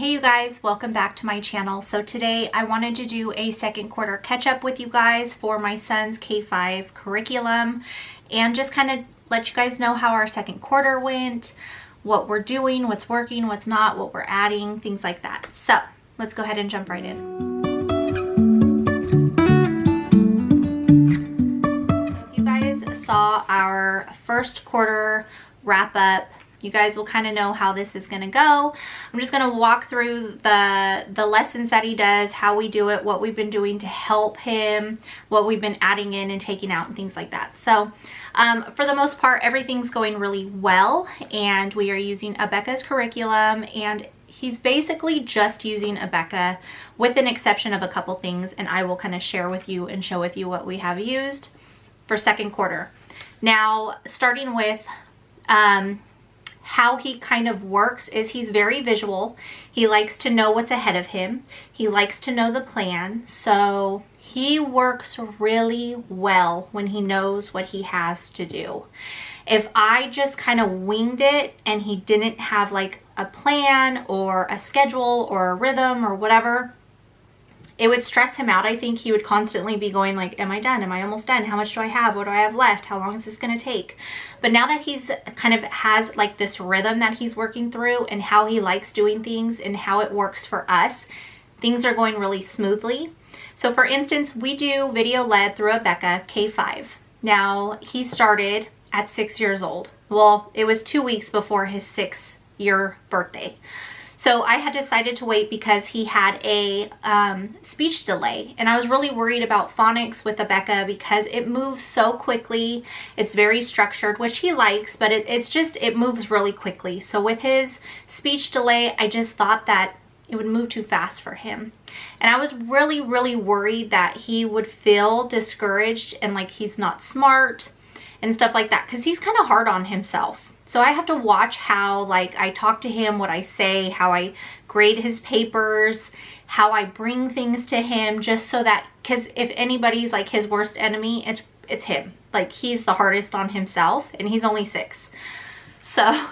Hey you guys, welcome back to my channel. So today I wanted to do a second quarter catch up with you guys for my son's K-5 curriculum and just kind of let you guys know how our second quarter went, what we're doing, what's working, what's not, what we're adding, things like that. So let's go ahead and jump right in. If you guys saw our first quarter wrap up, you guys will kind of know how this is going to go. I'm just going to walk through the lessons that he does, how we do it, what we've been doing to help him, what we've been adding in and taking out and things like that. So for the most part, everything's going really well, and we are using Abeka's curriculum, and he's basically just using Abeka with an exception of a couple things, and I will kind of share with you and show with you what we have used for second quarter. Now, starting with how he kind of works is he's very visual. He likes to know what's ahead of him. He likes to know the plan. So he works really well when he knows what he has to do. If I just kind of winged it and he didn't have like a plan or a schedule or a rhythm or whatever, it would stress him out. I think he would constantly be going like, am I done? Am I almost done? How much do I have? What do I have left? How long is this going to take? But now that he's kind of has like this rhythm that he's working through and how he likes doing things and how it works for us, things are going really smoothly. So for instance, we do video led through Abeka K-5. Now he started at 6 years old. Well, it was 2 weeks before his 6-year birthday. So I had decided to wait because he had a speech delay, and I was really worried about phonics with Abeka because it moves so quickly. It's very structured, which he likes, but it moves really quickly. So with his speech delay, I just thought that it would move too fast for him. And I was really, really worried that he would feel discouraged and like he's not smart and stuff like that, because he's kind of hard on himself. So I have to watch how like I talk to him, what I say, how I grade his papers, how I bring things to him, just so that, because if anybody's like his worst enemy, it's him. Like he's the hardest on himself, and he's only 6. So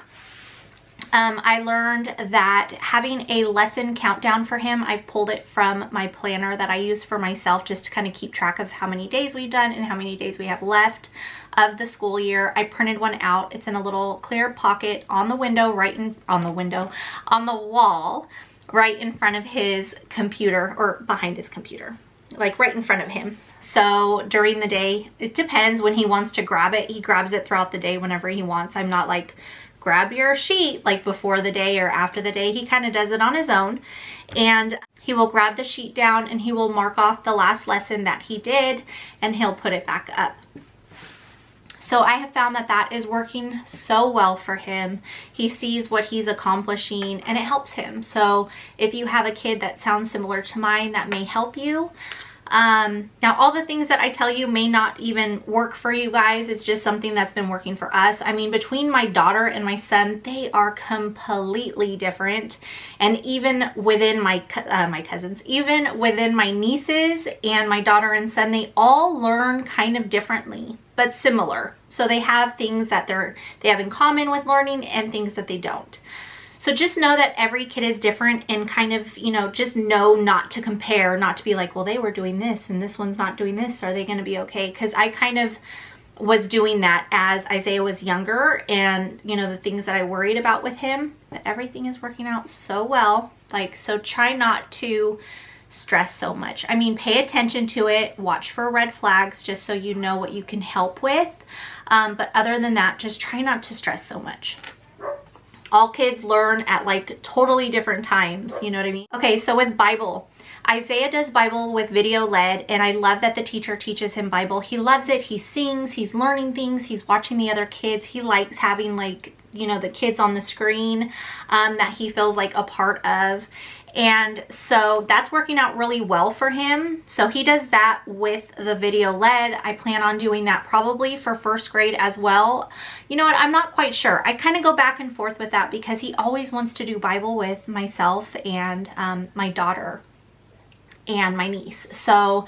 I learned that having a lesson countdown for him, I've pulled it from my planner that I use for myself just to kind of keep track of how many days we've done and how many days we have left of the school year. I printed one out. It's in a little clear pocket on the window, on the wall, right in front of his computer, or behind his computer, like right in front of him. So during the day, it depends when he wants to grab it. He grabs it throughout the day whenever he wants. I'm not like, grab your sheet like before the day or after the day. He kind of does it on his own, and he will grab the sheet down and he will mark off the last lesson that he did, and he'll put it back up. So I have found that that is working so well for him. He sees what he's accomplishing and it helps him. So if you have a kid that sounds similar to mine, that may help you. Now all the things that I tell you may not even work for you guys. It's just something that's been working for us. I mean, between my daughter and my son, they are completely different. And even within my cousins, even within my nieces and my daughter and son, they all learn kind of differently, but similar. So they have things that they have in common with learning and things that they don't. So just know that every kid is different, and kind of, you know, just know not to compare, not to be like, well, they were doing this and this one's not doing this. Are they going to be okay? Because I kind of was doing that as Isaiah was younger, and, you know, the things that I worried about with him, but everything is working out so well. Like, so try not to stress so much. I mean, pay attention to it, watch for red flags just so you know what you can help with. But other than that, just try not to stress so much. All kids learn at like totally different times, you know what I mean? Okay, so with Bible, Isaiah does Bible with video led, and I love that the teacher teaches him Bible. He loves it. He sings, he's learning things, he's watching the other kids. He likes having like, you know, the kids on the screen that he feels like a part of. And so that's working out really well for him. So he does that with the video led. I plan on doing that probably for first grade as well. You know what? I'm not quite sure. I kind of go back and forth with that because he always wants to do Bible with myself and my daughter and my niece. So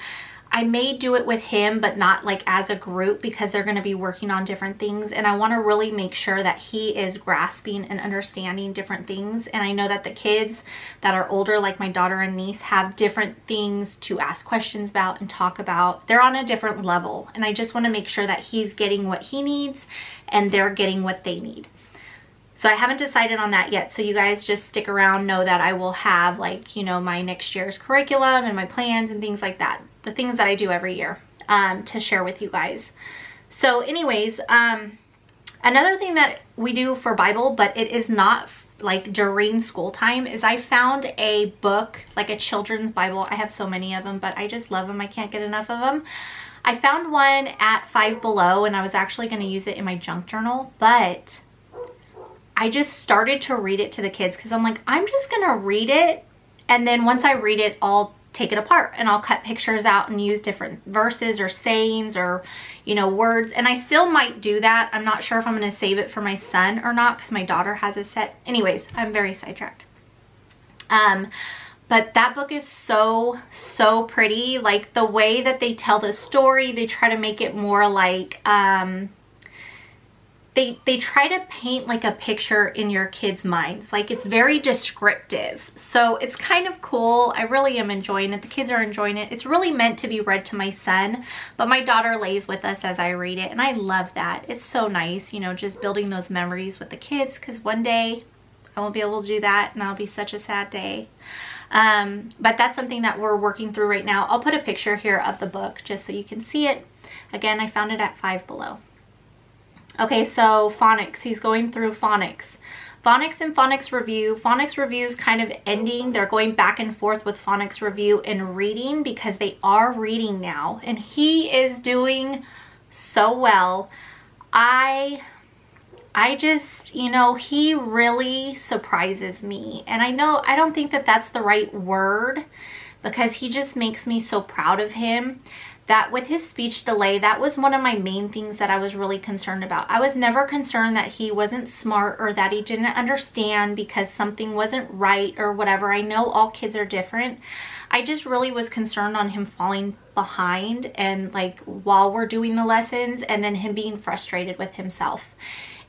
I may do it with him, but not like as a group, because they're going to be working on different things. And I want to really make sure that he is grasping and understanding different things. And I know that the kids that are older, like my daughter and niece, have different things to ask questions about and talk about. They're on a different level. And I just want to make sure that he's getting what he needs and they're getting what they need. So I haven't decided on that yet. So you guys just stick around, know that I will have, like, you know, my next year's curriculum and my plans and things like that. The things that I do every year to share with you guys. So anyways, another thing that we do for Bible, but it is not like during school time, is I found a book, like a children's Bible. I have so many of them, but I just love them. I can't get enough of them. I found one at Five Below, and I was actually going to use it in my junk journal, but I just started to read it to the kids because I'm like, I'm just going to read it. And then once I read it, I'll take it apart and I'll cut pictures out and use different verses or sayings or, you know, words. And I still might do that. I'm not sure if I'm going to save it for my son or not because my daughter has a set. Anyways, I'm very sidetracked. But that book is so pretty. Like the way that they tell the story, they try to make it more like, they try to paint like a picture in your kids' minds. Like it's very descriptive. So it's kind of cool. I really am enjoying it. The kids are enjoying it. It's really meant to be read to my son, but my daughter lays with us as I read it. And I love that. It's so nice, you know, just building those memories with the kids, because one day I won't be able to do that and that'll be such a sad day. But that's something that we're working through right now. I'll put a picture here of the book just so you can see it. Again, I found it at Five Below. Okay, so phonics. He's going through phonics. Phonics and phonics review. Phonics review is kind of ending. They're going back and forth with phonics review and reading because they are reading now. And he is doing so well. I just, you know, he really surprises me. And I don't think that that's the right word because he just makes me so proud of him. That with his speech delay, that was one of my main things that I was really concerned about. I was never concerned that he wasn't smart or that he didn't understand because something wasn't right or whatever. I know all kids are different. I just really was concerned on him falling behind and like while we're doing the lessons and then him being frustrated with himself.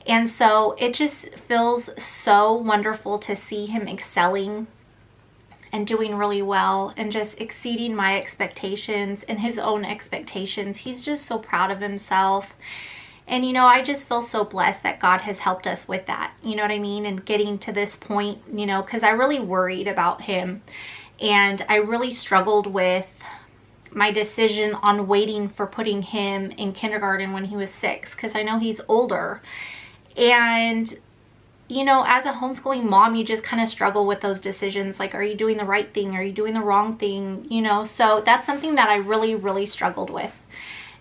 And so it just feels so wonderful to see him excelling and doing really well and just exceeding my expectations and his own expectations. He's just so proud of himself. And, you know, I just feel so blessed that God has helped us with that. You know what I mean? And getting to this point, you know, because I really worried about him. And I really struggled with my decision on waiting for putting him in kindergarten when he was 6, because I know he's older. And you know, as a homeschooling mom, you just kind of struggle with those decisions. Like, are you doing the right thing? Are you doing the wrong thing? You know, so that's something that I really struggled with.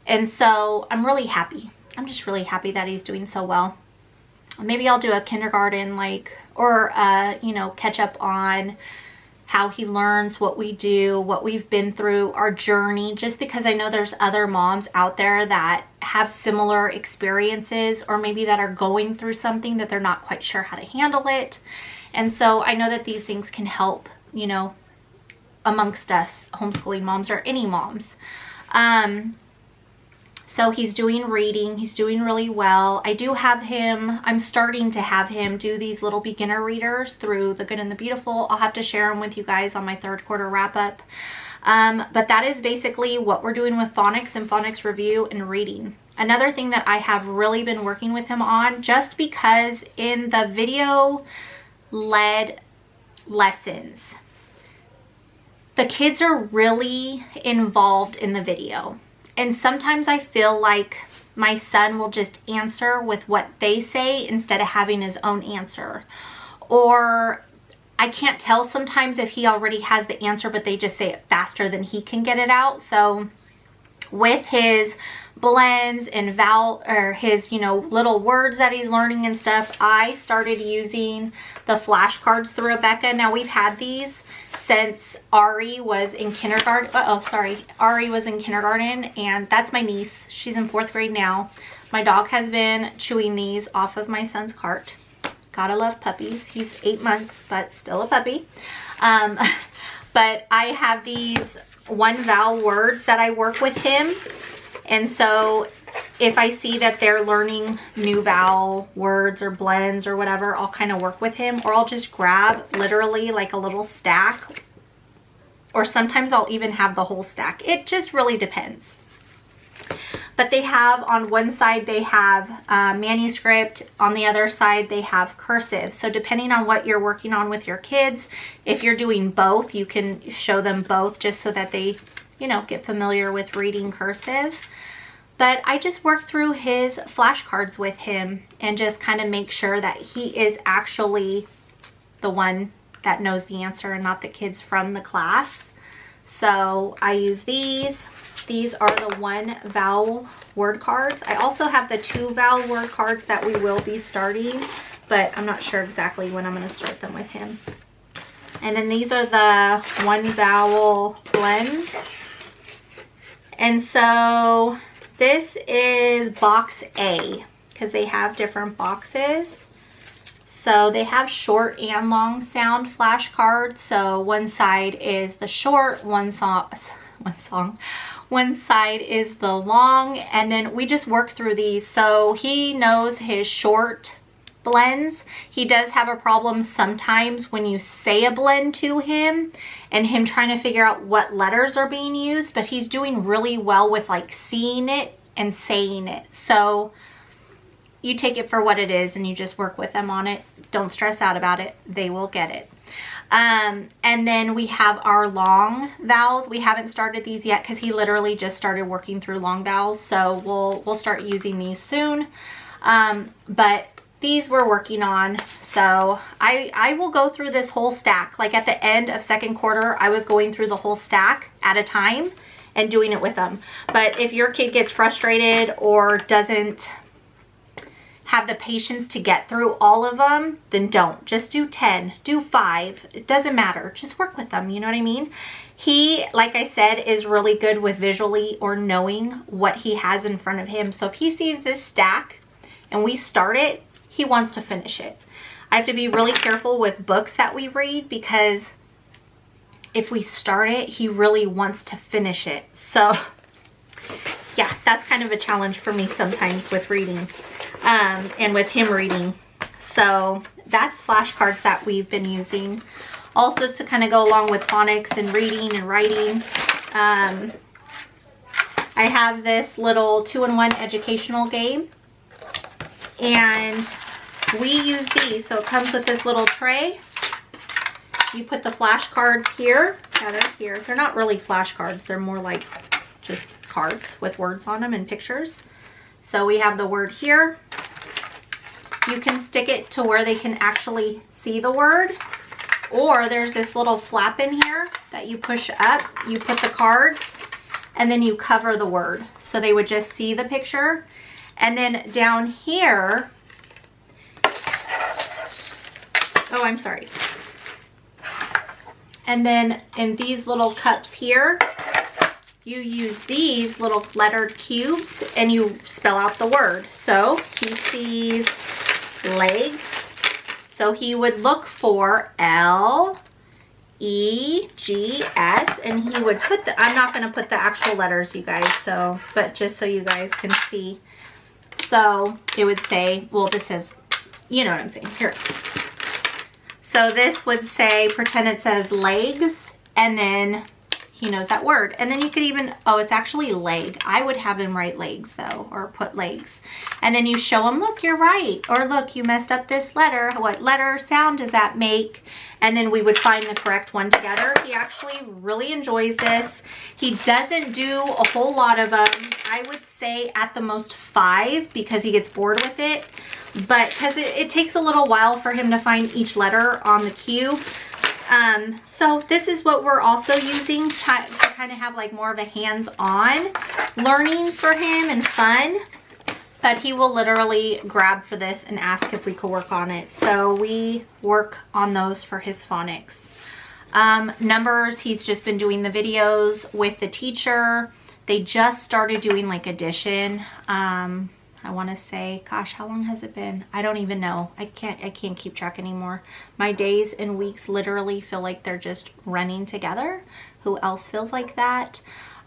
And so I'm really happy. I'm just really happy that he's doing so well. Maybe I'll do a kindergarten, like, or, you know, catch up on how he learns, what we do, what we've been through, our journey, just because I know there's other moms out there that have similar experiences or maybe that are going through something that they're not quite sure how to handle it. And so I know that these things can help, you know, amongst us homeschooling moms or any moms. So he's doing reading. He's doing really well. I do have him, I'm starting to have him do these little beginner readers through The Good and the Beautiful. I'll have to share them with you guys on my 3rd quarter wrap up. But that is basically what we're doing with phonics and phonics review and reading. Another thing that I have really been working with him on, just because in the video led lessons, the kids are really involved in the video. And sometimes I feel like my son will just answer with what they say instead of having his own answer. Or I can't tell sometimes if he already has the answer, but they just say it faster than he can get it out. So with his blends and his, you know, little words that he's learning and stuff, I started using the flashcards through Abeka. Now we've had these since Ari was in kindergarten. Ari was in kindergarten, and that's my niece. She's in 4th grade now. My dog has been chewing these off of my son's cart. Gotta love puppies. He's 8 months, but still a puppy. But I have these one vowel words that I work with him. And so if I see that they're learning new vowel words or blends or whatever, I'll kind of work with him, or I'll just grab literally like a little stack, or sometimes I'll even have the whole stack. It just really depends. But they have, on one side they have manuscript, on the other side they have cursive. So depending on what you're working on with your kids, if you're doing both, you can show them both just so that they, you know, get familiar with reading cursive. But I just work through his flashcards with him and just kind of make sure that he is actually the one that knows the answer and not the kids from the class. So I use these. These are the one vowel word cards. I also have the 2 vowel word cards that we will be starting, but I'm not sure exactly when I'm going to start them with him. And then these are the 1 vowel blends. And so this is box A, because they have different boxes. So they have short and long sound flashcards. So one side is the short, one side is the long, and then we just work through these. So he knows his short blends. He does have a problem sometimes when you say a blend to him and him trying to figure out what letters are being used, but he's doing really well with like seeing it and saying it. So you take it for what it is and you just work with them on it. Don't stress out about it. They will get it. And then we have our long vowels. We haven't started these yet because he literally just started working through long vowels. So we'll start using these soon. But these we're working on. So I will go through this whole stack. Like at the end of second quarter, I was going through the whole stack at a time and doing it with them. But if your kid gets frustrated or doesn't have the patience to get through all of them, then don't. Just do 10, do 5. It doesn't matter. Just work with them. You know what I mean? He, like I said, is really good with visually or knowing what he has in front of him. So if he sees this stack and we start it, he wants to finish it. I have to be really careful with books that we read, because if we start it, he really wants to finish it. So yeah, that's kind of a challenge for me sometimes with reading, and with him reading. So that's flashcards that we've been using. Also to kind of go along with phonics and reading and writing. I have this little 2-in-1 educational game, and we use these. So it comes with this little tray. You put the flashcards here. Yeah, they're here. They're not really flashcards. They're more like just cards with words on them and pictures. So we have the word here. You can stick it to where they can actually see the word. Or there's this little flap in here that you push up. You put the cards and then you cover the word. So they would just see the picture. And then down here, oh, I'm sorry. And then in these little cups here, you use these little lettered cubes and you spell out the word. So he sees legs. So he would look for L-E-G-S, and he would put the, I'm not going to put the actual letters, you guys, so, but just so you guys can see. So it would say, well, this says, you know what I'm saying, here. So this would say, pretend it says legs, and then he knows that word. And then you could even, oh, it's actually leg. I would have him write legs though, or put legs. And then you show him, look, you're right. Or look, you messed up this letter. What letter sound does that make? And then we would find the correct one together. He actually really enjoys this. He doesn't do a whole lot of them. I would say at the most 5 because he gets bored with it. But because it takes a little while for him to find each letter on the cube. So this is what we're also using to kind of have like more of a hands-on learning for him and fun. But he will literally grab for this and ask if we could work on it. So we work on those for his phonics. Numbers, he's just been doing the videos with the teacher. They just started doing like addition. I I want to say, gosh, how long has it been? I don't even know. I can't keep track anymore. My days and weeks literally feel like they're just running together. Who else feels like that?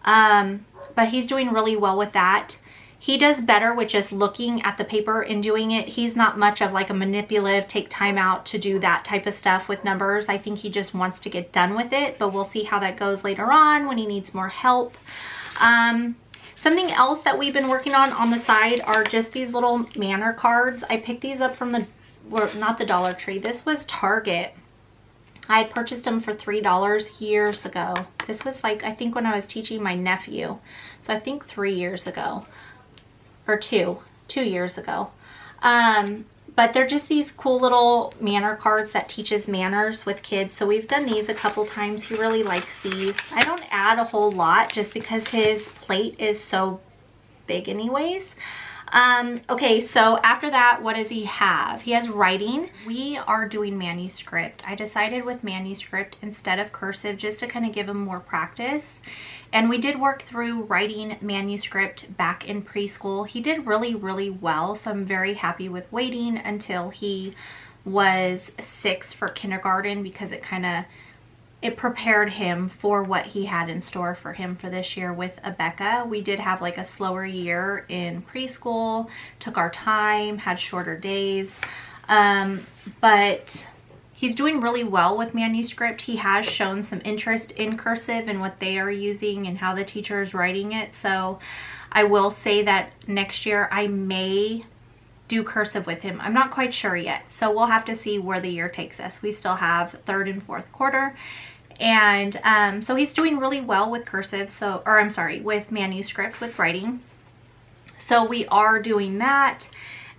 But he's doing really well with that. He does better with just looking at the paper and doing it. He's not much of like a manipulative, take time out to do that type of stuff with numbers. I think he just wants to get done with it, but we'll see how that goes later on when he needs more help. Something else that we've been working on the side are just these little manner cards. I picked these up from not the Dollar Tree. This was Target. I had purchased them for $3 years ago. This was like, I think when I was teaching my nephew. So I think 3 years ago. Or two years ago. But they're just these cool little manner cards that teaches manners with kids. So we've done these a couple times. He really likes these. I don't add a whole lot just because his plate is so big anyways. Okay, so after that, what does he have? He has writing. We are doing manuscript. I decided with manuscript instead of cursive just to kind of give him more practice. And we did work through writing manuscript back in preschool. He did really, really well. So I'm very happy with waiting until he was 6 for kindergarten because it prepared him for what he had in store for him for this year with Abeka. We did have like a slower year in preschool, took our time, had shorter days, but he's doing really well with manuscript. He has shown some interest in cursive and what they are using and how the teacher is writing it. So I will say that next year I may do cursive with him. I'm not quite sure yet. So we'll have to see where the year takes us. We still have 3rd and 4th quarter. And so he's doing really well with cursive. So, or I'm sorry, with manuscript, with writing. So we are doing that.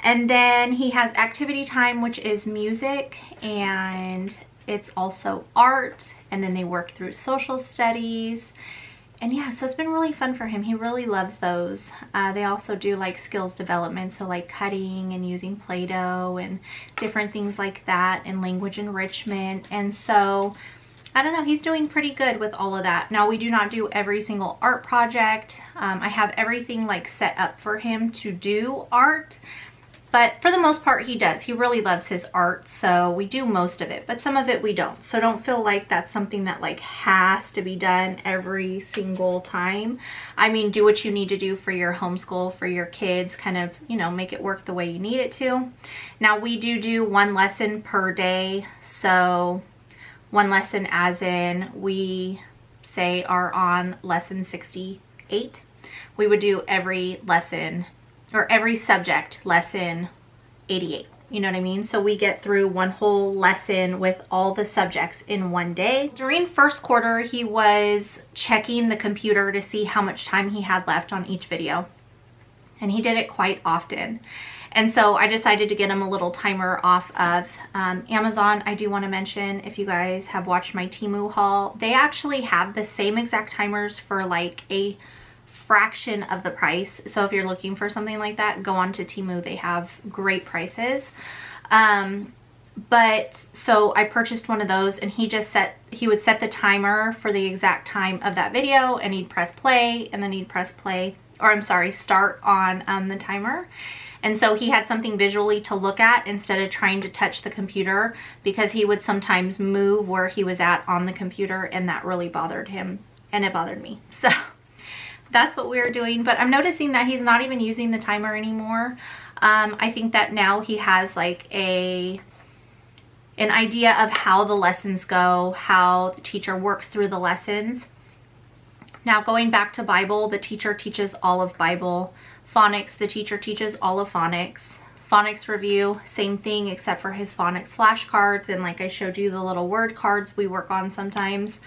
And then he has activity time, which is music, and it's also art. And then they work through social studies. And yeah, so it's been really fun for him. He really loves those. They also do like skills development, so like cutting and using Play-Doh and different things like that, and language enrichment. And so I don't know, he's doing pretty good with all of that. Now, we do not do every single art project. I have everything like set up for him to do art, but for the most part he does. He really loves his art, so we do most of it, but some of it we don't. So don't feel like that's something that like has to be done every single time. I mean, do what you need to do for your homeschool, for your kids, kind of, you know, make it work the way you need it to. Now, we do 1 lesson per day, so 1 lesson as in we say are on lesson 68. We would do every lesson or every subject lesson 88. You know what I mean? So we get through 1 whole lesson with all the subjects in 1 day. During 1st quarter, he was checking the computer to see how much time he had left on each video. And he did it quite often. And so I decided to get him a little timer off of Amazon. I do want to mention, if you guys have watched my Temu haul, they actually have the same exact timers for like a fraction of the price. So if you're looking for something like that, go on to Temu. They have great prices. But so I purchased one of those, and he would set the timer for the exact time of that video, and he'd press play, and then he'd press play, or I'm sorry, start on the timer. And so he had something visually to look at instead of trying to touch the computer, because he would sometimes move where he was at on the computer, and that really bothered him, and it bothered me. So that's what we were doing. But I'm noticing that he's not even using the timer anymore. I think that now he has like an idea of how the lessons go, how the teacher works through the lessons. Now, going back to Bible, the teacher teaches all of Bible. Phonics, the teacher teaches all of Phonics. Phonics review, same thing except for his Phonics flashcards, and like I showed you, the little word cards we work on sometimes.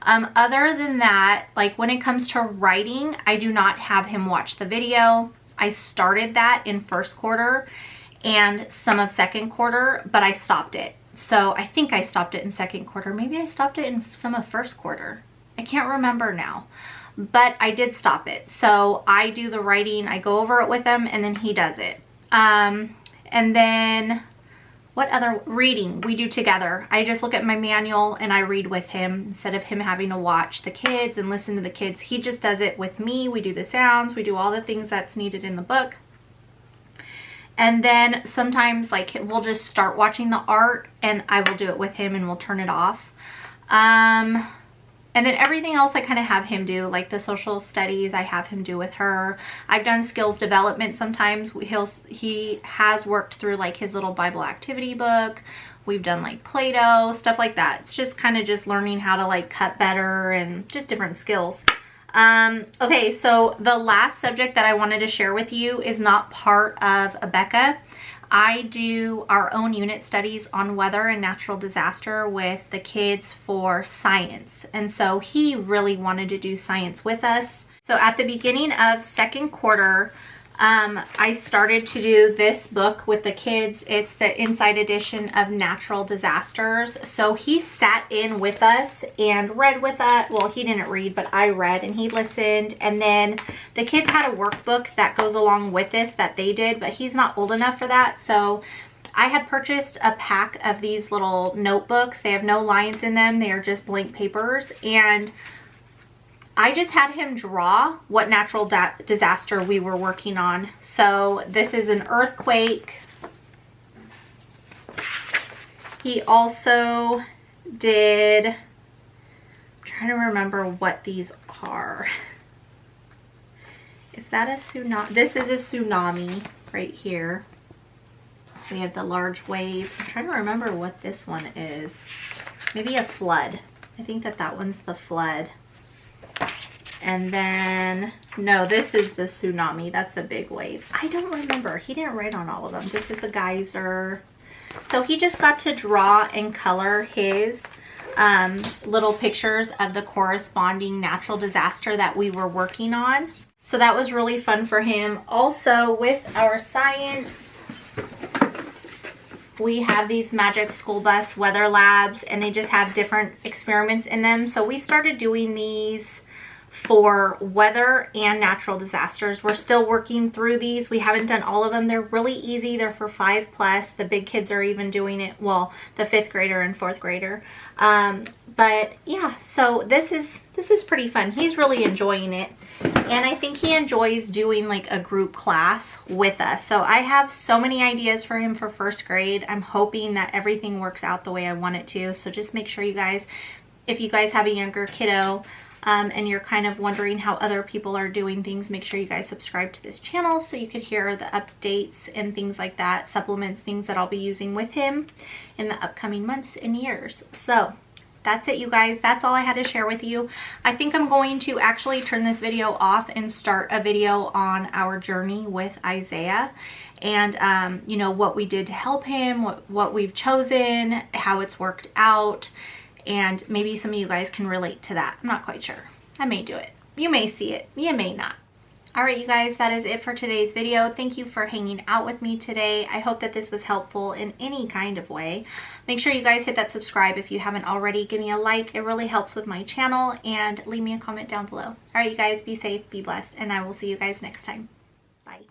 Other than that, like when it comes to writing, I do not have him watch the video. I started that in 1st quarter and some of 2nd quarter, but I stopped it. So I think I stopped it in 2nd quarter. Maybe I stopped it in some of 1st quarter. I can't remember now, but I did stop it. So I do the writing, I go over it with him, and then he does it. And then what other reading we do together? I just look at my manual and I read with him instead of him having to watch the kids and listen to the kids. He just does it with me. We do the sounds, we do all the things that's needed in the book. And then sometimes like we'll just start watching the art and I will do it with him and we'll turn it off. And then everything else I kind of have him do, like the social studies I have him do with her. I've done skills development sometimes. He has worked through like his little Bible activity book. We've done like Play-Doh, stuff like that. It's just kind of just learning how to like cut better and just different skills. Okay, so the last subject that I wanted to share with you is not part of Abeka. I do our own unit studies on weather and natural disaster with the kids for science. And so he really wanted to do science with us. So at the beginning of second quarter, I started to do this book with the kids. It's the Inside Edition of Natural Disasters. So he sat in with us and read with us. Well, he didn't read, but I read and he listened. And then the kids had a workbook that goes along with this that they did, but he's not old enough for that. So I had purchased a pack of these little notebooks. They have no lines in them. They are just blank papers. And I just had him draw what natural disaster we were working on. So this is an earthquake. He also did, I'm trying to remember what these are. Is that a tsunami? This is a tsunami right here. We have the large wave. I'm trying to remember what this one is. Maybe a flood. I think that one's the flood. And then, no, this is the tsunami. That's a big wave. I don't remember. He didn't write on all of them. This is a geyser. So he just got to draw and color his little pictures of the corresponding natural disaster that we were working on. So that was really fun for him. Also, with our science, we have these Magic School Bus weather labs, and they just have different experiments in them. So we started doing these for weather and natural disasters. We're still working through these. We haven't done all of them. They're really easy. They're for 5+. The big kids are even doing it. Well, the 5th grader and 4th grader. But yeah, so this is pretty fun. He's really enjoying it. And I think he enjoys doing like a group class with us. So I have so many ideas for him for 1st grade. I'm hoping that everything works out the way I want it to. So just make sure you guys, if you guys have a younger kiddo, and you're kind of wondering how other people are doing things, make sure you guys subscribe to this channel so you could hear the updates and things like that, supplements, things that I'll be using with him in the upcoming months and years. So that's it, you guys. That's all I had to share with you. I think I'm going to actually turn this video off and start a video on our journey with Isaiah and you know, what we did to help him, what we've chosen, how it's worked out. And maybe some of you guys can relate to that. I'm not quite sure. I may do it. You may see it. You may not. All right, you guys, that is it for today's video. Thank you for hanging out with me today. I hope that this was helpful in any kind of way. Make sure you guys hit that subscribe if you haven't already. Give me a like. It really helps with my channel. And leave me a comment down below. All right, you guys, be safe, be blessed, and I will see you guys next time. Bye.